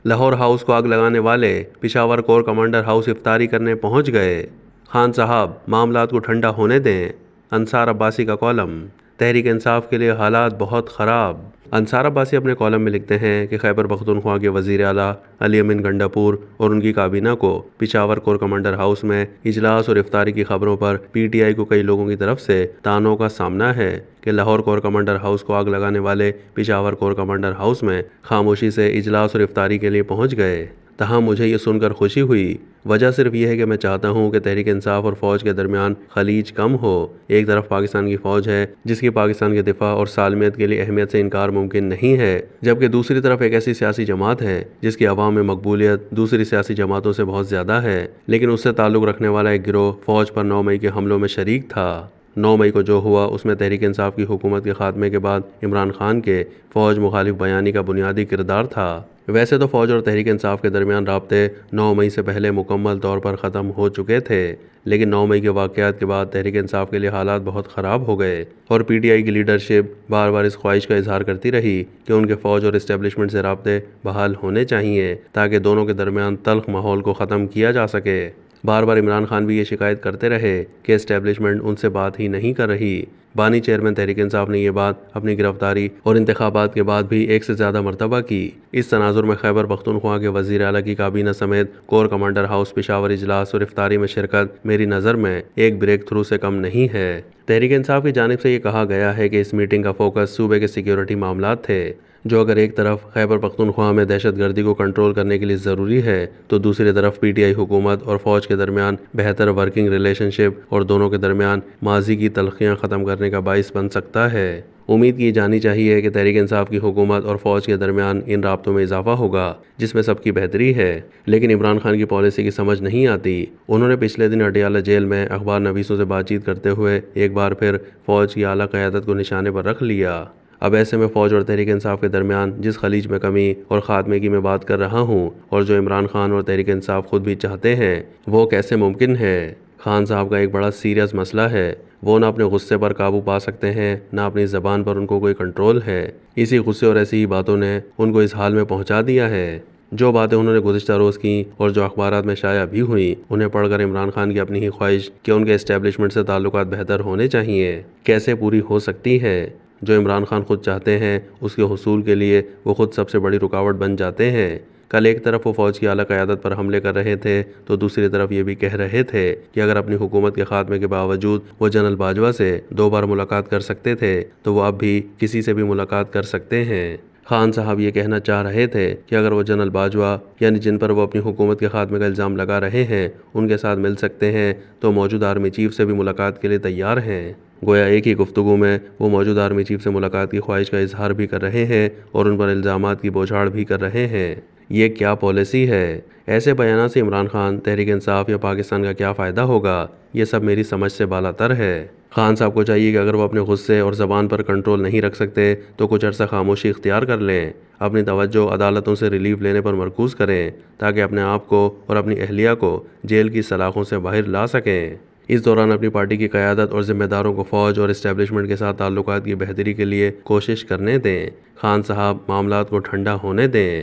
Lahore house کو آگ لگانے والے پشاور کور کمانڈر ہاؤس افطاری کرنے پہنچ گئے۔ خان صاحب معاملات کو ٹھنڈا ہونے دیں۔ انصار عباسی کا کالم۔ تحریک انصاف کے لیے حالات بہت خراب۔ انصار عباسی اپنے کالم میں لکھتے ہیں کہ خیبر پختونخوا کے وزیر اعلیٰ علی امین گنڈاپور اور ان کی کابینہ کو پشاور کور کمانڈر ہاؤس میں اجلاس اور افطاری کی خبروں پر پی ٹی آئی کو کئی لوگوں کی طرف سے طعنوں کا سامنا ہے کہ لاہور کور کمانڈر ہاؤس کو آگ لگانے والے پشاور کور کمانڈر ہاؤس میں خاموشی سے اجلاس اور افطاری کے لیے پہنچ گئے۔ تاہم مجھے یہ سن کر خوشی ہوئی۔ وجہ صرف یہ ہے کہ میں چاہتا ہوں کہ تحریک انصاف اور فوج کے درمیان خلیج کم ہو۔ ایک طرف پاکستان کی فوج ہے جس کی پاکستان کے دفاع اور سالمیت کے لیے اہمیت سے انکار ممکن نہیں ہے، جبکہ دوسری طرف ایک ایسی سیاسی جماعت ہے جس کی عوام میں مقبولیت دوسری سیاسی جماعتوں سے بہت زیادہ ہے، لیکن اس سے تعلق رکھنے والا ایک گروہ فوج پر 9 مئی کے حملوں میں شریک تھا۔ 9 مئی کو جو ہوا اس میں تحریک انصاف کی حکومت کے خاتمے کے بعد عمران خان کے فوج مخالف بیانی کا بنیادی کردار تھا۔ ویسے تو فوج اور تحریک انصاف کے درمیان رابطے 9 مئی سے پہلے مکمل طور پر ختم ہو چکے تھے، لیکن 9 مئی کے واقعات کے بعد تحریک انصاف کے لیے حالات بہت خراب ہو گئے اور پی ٹی آئی کی لیڈرشپ بار بار اس خواہش کا اظہار کرتی رہی کہ ان کے فوج اور اسٹیبلشمنٹ سے رابطے بحال ہونے چاہیے تاکہ دونوں کے درمیان تلخ ماحول کو ختم کیا جا سکے۔ بار بار عمران خان بھی یہ شکایت کرتے رہے کہ اسٹیبلشمنٹ ان سے بات ہی نہیں کر رہی۔ بانی چیئرمین تحریک انصاف نے یہ بات اپنی گرفتاری اور انتخابات کے بعد بھی ایک سے زیادہ مرتبہ کی۔ اس تناظر میں خیبر پختونخوا کے وزیر اعلیٰ کی کابینہ سمیت کور کمانڈر ہاؤس پشاور اجلاس اور افطاری میں شرکت میری نظر میں ایک بریک تھرو سے کم نہیں ہے۔ تحریک انصاف کی جانب سے یہ کہا گیا ہے کہ اس میٹنگ کا فوکس صوبے کے سیکیورٹی معاملات تھے، جو اگر ایک طرف خیبر پختونخوا میں دہشت گردی کو کنٹرول کرنے کے لیے ضروری ہے تو دوسری طرف پی ٹی آئی حکومت اور فوج کے درمیان بہتر ورکنگ ریلیشن شپ اور دونوں کے درمیان ماضی کی تلخیاں ختم کرنے کا باعث بن سکتا ہے۔ امید کی جانی چاہیے کہ تحریک انصاف کی حکومت اور فوج کے درمیان ان رابطوں میں اضافہ ہوگا جس میں سب کی بہتری ہے، لیکن عمران خان کی پالیسی کی سمجھ نہیں آتی۔ انہوں نے پچھلے دن اڈیالہ جیل میں اخبار نویسوں سے بات چیت کرتے ہوئے ایک بار پھر فوج کی اعلیٰ قیادت کو نشانے پر رکھ لیا۔ اب ایسے میں فوج اور تحریک انصاف کے درمیان جس خلیج میں کمی اور خاتمے کی میں بات کر رہا ہوں اور جو عمران خان اور تحریک انصاف خود بھی چاہتے ہیں، وہ کیسے ممکن ہے؟ خان صاحب کا ایک بڑا سیریس مسئلہ ہے۔ وہ نہ اپنے غصے پر قابو پا سکتے ہیں نہ اپنی زبان پر ان کو کوئی کنٹرول ہے۔ اسی غصے اور ایسی ہی باتوں نے ان کو اس حال میں پہنچا دیا ہے۔ جو باتیں انہوں نے گزشتہ روز کی اور جو اخبارات میں شائع بھی ہوئیں، انہیں پڑھ کر عمران خان کی اپنی ہی خواہش کہ ان کے اسٹیبلشمنٹ سے تعلقات بہتر ہونے چاہیے کیسے پوری ہو سکتی ہے؟ جو عمران خان خود چاہتے ہیں اس کے حصول کے لیے وہ خود سب سے بڑی رکاوٹ بن جاتے ہیں۔ کل ایک طرف وہ فوج کی اعلیٰ قیادت پر حملے کر رہے تھے تو دوسری طرف یہ بھی کہہ رہے تھے کہ اگر اپنی حکومت کے خاتمے کے باوجود وہ جنرل باجوہ سے 2 بار ملاقات کر سکتے تھے تو وہ اب بھی کسی سے بھی ملاقات کر سکتے ہیں۔ خان صاحب یہ کہنا چاہ رہے تھے کہ اگر وہ جنرل باجوہ یعنی جن پر وہ اپنی حکومت کے خاتمے کا الزام لگا رہے ہیں ان کے ساتھ مل سکتے ہیں تو موجودہ آرمی چیف سے بھی ملاقات کے لیے تیار ہیں۔ گویا ایک ہی گفتگو میں وہ موجودہ آرمی چیف سے ملاقات کی خواہش کا اظہار بھی کر رہے ہیں اور ان پر الزامات کی بوچھاڑ بھی کر رہے ہیں۔ یہ کیا پالیسی ہے؟ ایسے بیانات سے عمران خان، تحریک انصاف یا پاکستان کا کیا فائدہ ہوگا؟ یہ سب میری سمجھ سے بالاتر ہے۔ خان صاحب کو چاہیے کہ اگر وہ اپنے غصے اور زبان پر کنٹرول نہیں رکھ سکتے تو کچھ عرصہ خاموشی اختیار کر لیں، اپنی توجہ عدالتوں سے ریلیف لینے پر مرکوز کریں تاکہ اپنے آپ کو اور اپنی اہلیہ کو جیل کی سلاخوں سے باہر لا سکیں۔ اس دوران اپنی پارٹی کی قیادت اور ذمہ داروں کو فوج اور اسٹیبلشمنٹ کے ساتھ تعلقات کی بہتری کے لیے کوشش کرنے دیں۔ خان صاحب معاملات کو ٹھنڈا ہونے دیں۔